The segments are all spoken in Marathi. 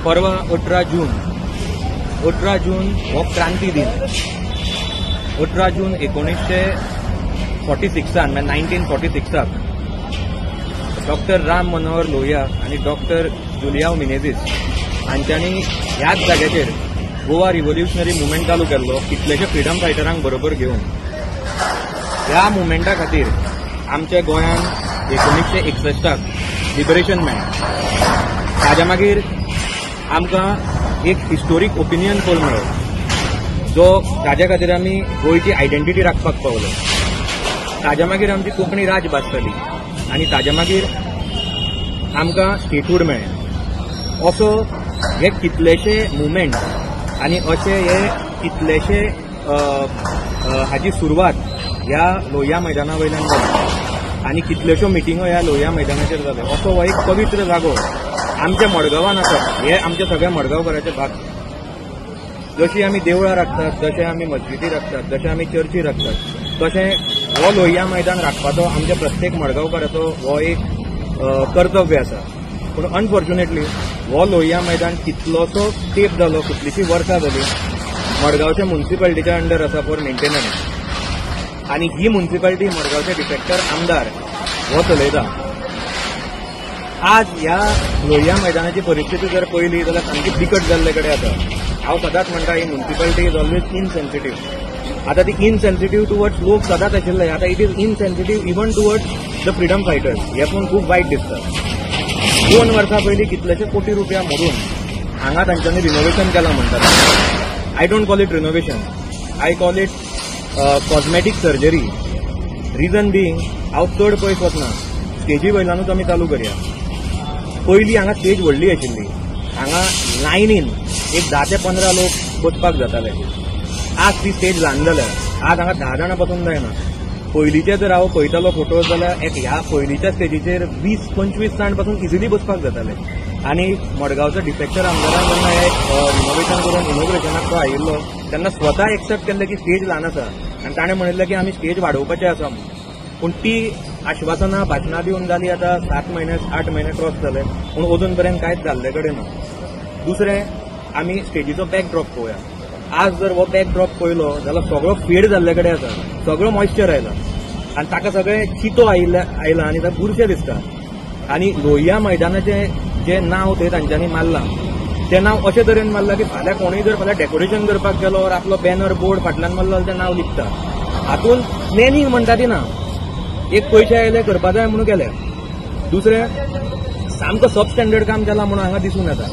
परवा 18 जून हो क्रांती दिन. 18 जून 1946 म्हणजे 1946 डॉक्टर राम मनोहर लोहिया आणि डॉक्टर जुलियांव मिनेझीस हांच्यांनी ह्याच जाग्याचेर गोवा रिव्होल्युशनरी मुवमेंट चालू केल्लो कितलेशे फ्रीडम फायटरांक बरोबर घेवन. ह्या मुवमेंटा खातीर आमच्या गोंयांत 1961 लिबरेशन मेळ्ळें. ताज्या मागीर आमकां एक हिस्टोरीक ओपिनियन पोल मेळ्ळो जो ताज्या खातीर आमी गोंयची आयडेंटिटी राखपाक पावलो. ताज्या मागीर आमची कोंकणी राजभास जाली आनी ताज्या मागीर आमकां स्टेटहूड मेळ्ळें. असो हे कितलेशे मुवमेंट आनी अशे हे कितलेशे हाची सुरवात ह्या लोहिया मैदाना वयल्यान जाली आनी कितल्योश्यो मिटिंगो ह्या लोहिया मैदानाचेर जाल्यो. असो हो एक पवित्र जागो आमच्या मडगांवान आसा. हे आमच्या सगळ्या मडगांवकाराचे भाग. जशी आमी देवळां राखतात, जशे आमी मस्जिदी राखतात, जशे आमी चर्ची राखतात, तशें हो लोहिया मैदान राखपाचो आमच्या प्रत्येक मडगांवकाराचो हो एक कर्तव्य आसा. पूण अनफॉर्च्युनेटली हो लोहिया मैदान कितलोसो तेप जालो, कितलीशीं वर्सां जाली मडगांवच्या म्युनिसिपालिटीच्या अंडर आसा फॉर मेंटेनन्स. आनी ही म्युनिसिपालिटी मडगांवचे डिफेक्टर आमदार हो चलयता. आज ह्या लोहिया मैदानाची परिस्थिती जर पळयली जाल्यार सामकी बिकट जाल्ले कडेन आसा. हांव सदांच म्हणटा ही म्युनिसिपालिटी इज ऑलवेज इनसेन्सिटीव. आता ती इनसेन्सिटीव टुवर्ड्स लोक सदांच आशिल्ले, आता it is insensitive even towards the freedom fighters. हे पळोवन खूब वायट दिसता. 2 वर्सां पयलीं कितलेशे कोटी रुपया मोडून हांगा तांच्यांनी रिनोव्हेशन केलां म्हणटात. I don't call it renovation, I call it cosmetic surgery. Reason being हांव चड पयस वचना, स्टेजी वयल्यानूच आमी चालू करया. पयलीं हांगा स्टेज व्हडली आशिल्ली, हांगा लायनीन एक 10 ते 15 लोक बसपाक जाताले. आज ती स्टेज ल्हान जाल्या, आज हांगा 10 जाणां बसूंक जायना. पयलींचे जर हांव पळयतालो फोटोज जाल्यार ह्या पयलींच्या स्टेजीचेर 20-25 जाण पासून इजिली बसपाक जाताले. आनी मडगांवचो डिफेक्टर आमदारान जेन्ना हे रिनोव्हेशन करून इनोग्रेशनाक तो आयिल्लो तेन्ना स्वता एक्सेप्ट केल्लें की स्टेज ल्हान आसा आनी ताणें म्हणिल्लें की आमी स्टेज वाडोवपाचें आसा. पूण ती आश्वासनां भाशणां दिवन जाली आतां 7 म्हयने 8 म्हयने क्रॉस जाले पूण अजून पर्यंत कांयच जाल्ले कडेन ना. दुसरें आमी स्टेजीचो बॅकड्रॉप पळोवया. आज जर हो बॅकड्रॉप पळयलो जाल्यार सगळो फेड जाल्ले कडेन आसा, सगळो मॉइश्चर आयला आनी ताका सगळें चितो आयला आनी ताका बुरशें दिसता. आनी लोहिया मैदानाचें जें नांव थंय तांच्यांनी मारलां तें नांव अशे तरेन मारलां की फाल्यां कोणूय जर फाल्यां डेकोरेशन करपाक गेलो और आपलो बॅनर बोर्ड फाटल्यान मारलो जाल्यार तें नांव लिखता. हातून प्लॅनिंग म्हणटा ती ना, एक पयशे आयले करपा जाय म्हणून केले. दुसरें सामको सब स्टँडर्ड काम केलां म्हणून हांगा दिसून येता.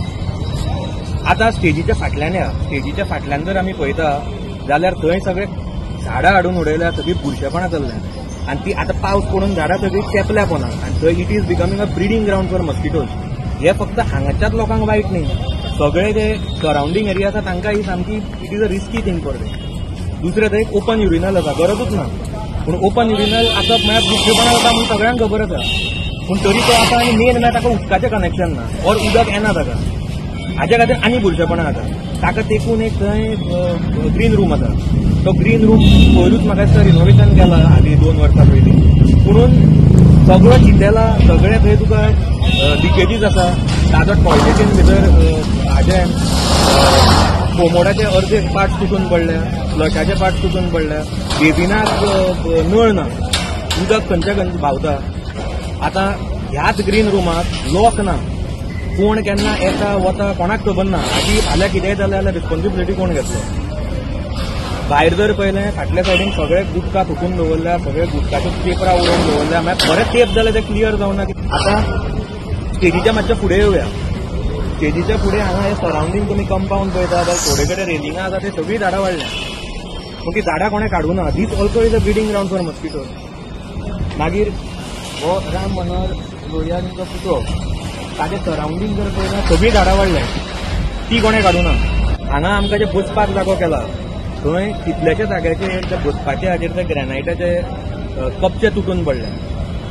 आतां स्टेजीच्या फाटल्यान या, स्टेजीच्या फाटल्यान जर आमी पळयता जाल्यार थंय सगळे झाडां हाडून उडयल्या, सगळीं बुरशेपणां चल्ल्या आनी ती आतां पावस पडून झाडां सगळीं तेंपल्या पोनां आनी थंय it is becoming a breeding ground for mosquitoes. हे फक्त हांगाच्याच लोकांक वायट न्ही, सगळे जे सरावंडींग एरिया आसा तांकां ही सामकी it is a risky thing for them. दुसरें थंय एक ओपन युरिनल आसा, गरजूच ना. पूण ओपन युरिनल आसप म्हळ्यार बुरशेपणां जाता म्हणून सगळ्यांक खबर आसा. पूण तरी तो आतां आनी मेन म्हळ्यार ताका उदकाचें कनेक्शन ना और उदक येना ताका, हाच्या खातीर आनी बुरशेपणां जाता. ताका तेकून एक थंय ग्रीन रूम आसा. तो ग्रीन रूम पयरूच म्हाका दिसता रिनोव्हेशन केलां हालीं 2 वर्सां पयलीं. पुणून सगळो चिंतेला, सगळे थंय तुका लिकेजीस आसा. ताजो टॉयलेटीन भितर हाजे कोमोडाचे अर्दे पार्ट्स तुटून पडल्या, फ्लशाचे पार्ट्स तुटून पडल्या, बेजिनाक नळ ना, उदक खंयच्या खंय व्हांवता. आतां ह्याच ग्रीन रूमाक लॉक ना, कोण केन्ना येता वता कोणाक खबर ना. हाची फाल्यां कितेंय जालें जाल्यार रिस्पॉन्सिबिलिटी कोण घेतलो. भायर जर पळयलें फाटल्या सायडीन सगळे गुटका फुटून दवरल्या, सगळे गुटकाचे पेपरां उडोवन दवरल्या, मागीर बरें तेप जालें तें क्लियर जावना. आतां स्टेजीच्या मातशें फुडें येवया. स्टेजीच्या फुडें हांगा हे सरावंडींग तुमी कंपाऊंड पळयता जाल्यार थोडे कडेन रेलिंगां आसा ते सगळीं झाडां वाडल्या. पूण ती झाडां कोणें काडूना. This also is a breeding ground for mosquitoes. मागीर हो राम मनोहर लोहियांचो पुतळो, ताचे सरावंडींग जर पळयल्यार सगळीं झाडां वाडल्या, ती कोणें काडूना. हांगा आमकां जे बसपाक जागो केला थंय कितल्याशे जाग्याचेर ते बसपाचे हाचेर ते ग्रेनायटाचे कपचे तुटून पडल्या.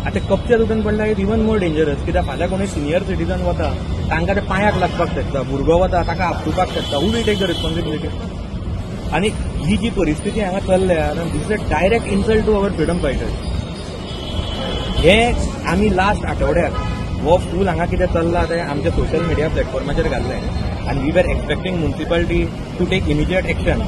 आतां कपचे तुटून पडल्या इज इवन मोर डेंजरस, कित्याक फाल्यां कोणूय सिनियर सिटीजन वता तांकां ते पांयाक लागपाक शकता, भुरगो वता ताका आपटुपाक शकता. Who will take the responsibility. आनी ही जी परिस्थिती हांगा चल्ल्या this is a direct insult to our freedom fighters. हे आमी लास्ट आठवड्याक हो फूल हांगा कितें चल्लां तें आमच्या सोशल मिडिया प्लॅटफॉर्माचेर घातलें आनी we were expecting municipality to take immediate action.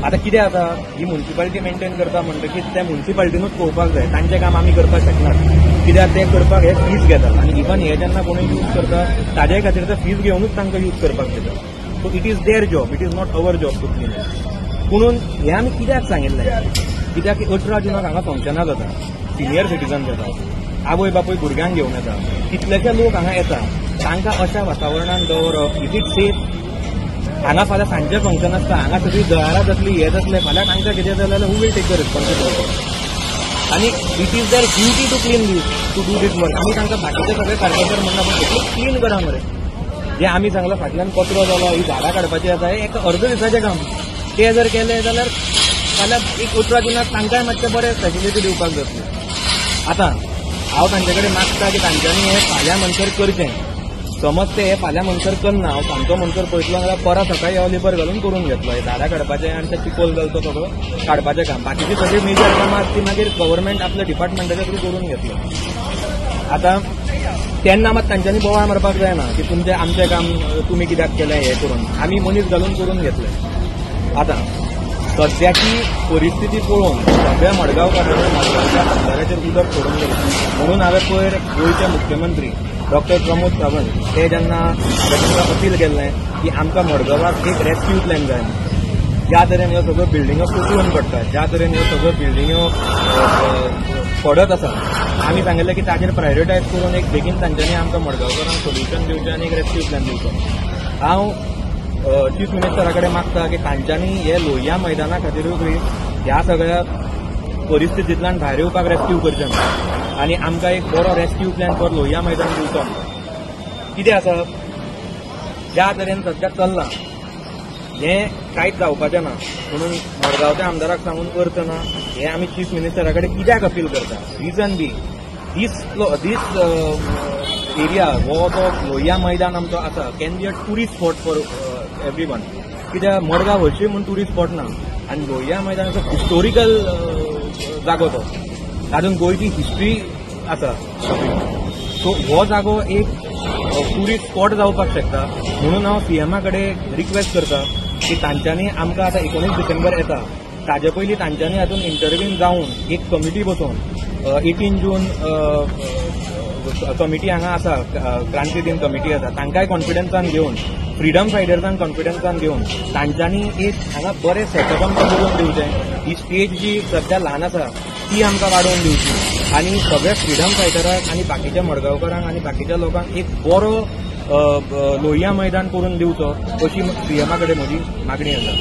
आतां कितें जाता, ही म्युन्सिपालिटी मेंटेन करता म्हणटकीर त्या म्युन्सिपालिटीनूच पळोवपाक जाय, तांचें काम आमी करपाक शकनात, कित्याक ते करपाक हे फीज घेतात आनी इवन हे जेन्ना कोणूय यूज करता ताजे खातीर ते फीज घेवनूच तांकां यूज करपाक दिता. So it is their job, it is not our job to clean. म्हणून हे आमी कित्याक सांगिल्लें, कित्याक 18 जुनाक हांगा फंक्शनां जाता, सिनियर सिटीजन येता, आवय बापूय भुरग्यांक घेवन येता, कितलेशे लोक हांगा येता, तांकां अशा वातावरणान दवरप, इज इट सेफ? हांगा फाल्यां सांजचें फंक्शन आसता, हांगा सगळीं जळारां जातली, हे जातलें, फाल्यां तांकां कितें जालें जाल्यार who will take the responsibility? आनी it is their duty to clean this, to do this work. आमी तांकां बाकीचे सगळे कारपेंटर म्हणना पूण इतलें क्लीन करा मरे. जे आमी सांगलां फाटल्यान कचरो जालो, ही झाडां काडपाची आसा, हें एक अर्द दिसाचें काम. ते जर केलें जाल्यार फाल्यां एक 18 जुनाक तांकांय मातशें बरें फॅसिलिटी दिवपाक जातली. आतां हांव तांचे कडेन मागता की तांच्यांनी हें फाल्यां म्हणसर करचें. समज ते हे फाल्यां म्हणसर करना, हांव सांजचो म्हणसर पळयतलो जाल्यार परत सकाळी हांव लेबर घालून करून घेतलो. हे झाडां काडपाचें आनी ते चिकोल जालो तो सगळो काडपाचें काम. बाकीची सगळी मेजर कामां ती मागीर गव्हर्मेंट आपल्या डिपार्टमेंटाच्या थ्रू करून घेतलो. आतां तेन्ना मात तांच्यांनी बोवाळ मारपाक जायना की तुमचें आमचें काम तुमी कित्याक केलें हें करून. आमी मनीस घालून करून घेतलें. आतां सद्याची परिस्थिती पळोवन सगळ्या मडगांवकारांनी मडगांवच्या आमदाराचेर उदक सोडून गेलें. म्हणून हांवें पयर गोंयचे मुख्यमंत्री डॉक्टर प्रमोद सावंत ते जेन्ना तांकां अपील केल्लें की आमकां मडगांवाक एक रेस्क्यू प्लॅन जाय. ज्या तरेन ह्यो सगळ्यो बिल्डिंगो कोसळून पडटात, ज्या तरेन ह्यो सगळ्यो बिल्डिंगो पडत आसा, आमी सांगिल्लें की ताचेर प्रायोरिटायज करून एक बेगीन तांच्यांनी आमकां मडगांवकारांक सोल्युशन दिवचें आनी एक रेस्क्यू प्लॅन दिवचो. हांव चीफ मिनिस्टरा कडेन मागता की तांच्यांनी हे लोहिया मैदाना खातीरूय ह्या सगळ्या परिस्थितींतल्यान भायर येवपाक रेस्क्यू करचें आनी आमकां एक बरो रेस्क्यू प्लॅन फॉर लोहिया मैदान दिवचो. कितें आसा, ज्या तरेन सद्या चल्लां हें कांयच जावपाचें ना. म्हणून मडगांवच्या आमदाराक सांगून करचो ना हें आमी चीफ मिनिस्टरा कडेन कित्याक अपील करता. रिजन बी दीस एरिया हो जो लोहिया मैदान आमचो आसा can be a tourist spot for everyone. कित्याक मडगांव हरशीं म्हूण टुरिस्ट स्पॉट ना आनी लोहिया मैदान असो हिस्टोरिकल जागो तो, तातूंत गोंयची हिस्ट्री आसा. सो हो जागो एक टुरिस्ट स्पॉट जावपाक शकता. म्हणून हांव सीएमा कडेन रिक्वेस्ट करता की तांच्यांनी आमकां आतां 19 डिसेंबर येता, ताजे पयलीं तांच्यांनी हातूंत इंटरव्हीन जावन एक कमिटी बसोवन 18 जून कमिटी हांगा आसा, क्रांती दिन कमिटी आसा, तांकांय कॉन्फिडन्सान घेवन, फ्रिडम फायटर्सांक कॉन्फिडन्सान घेवन तांच्यांनी एक हांगा बरें सेटअप आमकां करून दिवचें. ही स्टेज जी सद्या ल्हान आसा ती आमकां वाडोवन दिवची आनी सगळ्या फ्रिडम फायटरांक आनी बाकीच्या मडगांवकारांक आनी बाकीच्या लोकांक एक बरो लोहिया मैदान करून दिवचो, अशी सीएमा कडेन म्हजी मागणी आसा.